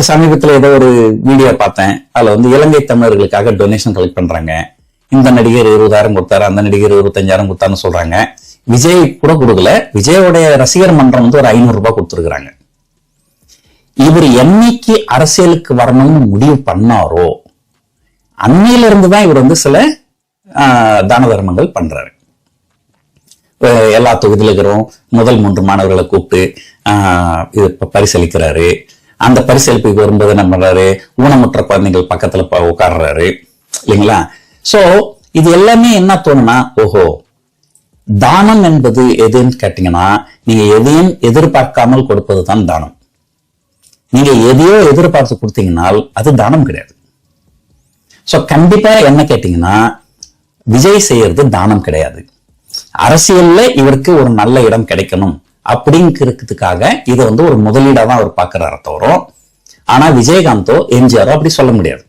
சமீபத்துல ஏதோ ஒரு வீடியோ பார்த்தேன். அதுல வந்து இலங்கை தமிழர்களுக்காக டொனேஷன் கலெக்ட் பண்றாங்க. இந்த நடிகர் 20,000 கொடுத்தாரு, அந்த நடிகர் 25,000 கொடுத்தாருன்னு சொல்றாங்க. விஜய் கூட கொடுக்கல. விஜயோடைய ரசிகர் மன்றம் வந்து ஒரு 500 ரூபாய் கொடுத்துருக்காங்க. இவர் என்னைக்கு அரசியலுக்கு வரணும்னு முடிவு பண்ணாரோ அன்னையில இருந்துதான் இவர் வந்து சில தான தர்மங்கள் பண்றாரு. எல்லா தொகுதியில இருக்கிறோம் முதல் 3 மாணவர்களை கூப்பிட்டு இது பரிசளிக்கிறாரு. அந்த பரிசளிப்புக்கு வரும்போது என்ன பண்றாரு, ஊனமுற்ற குழந்தைகள் பக்கத்துல உட்கார்றாரு இல்லைங்களா. சோ இது எல்லாமே என்ன தோணுனா, ஓஹோ தானம் என்பது எதுன்னு கேட்டீங்கன்னா, நீங்க எதையும் எதிர்பார்க்காமல் கொடுப்பதுதான் தானம். நீங்க எதையோ எதிர்பார்த்து கொடுத்தீங்கன்னா அது தானம் கிடையாது. சோ கண்டிப்பா என்ன கேட்டீங்கன்னா, விஜய் செய்யறது தானம் கிடையாது. அரசியல்ல இவருக்கு ஒரு நல்ல இடம் கிடைக்கணும் அப்படிங்கிறதுக்காக இதை வந்து ஒரு முதலீடா தான் அவர் பார்க்கிறார தவிர, ஆனா விஜயகாந்தோ எம்ஜிஆரோ அப்படி சொல்ல முடியாது.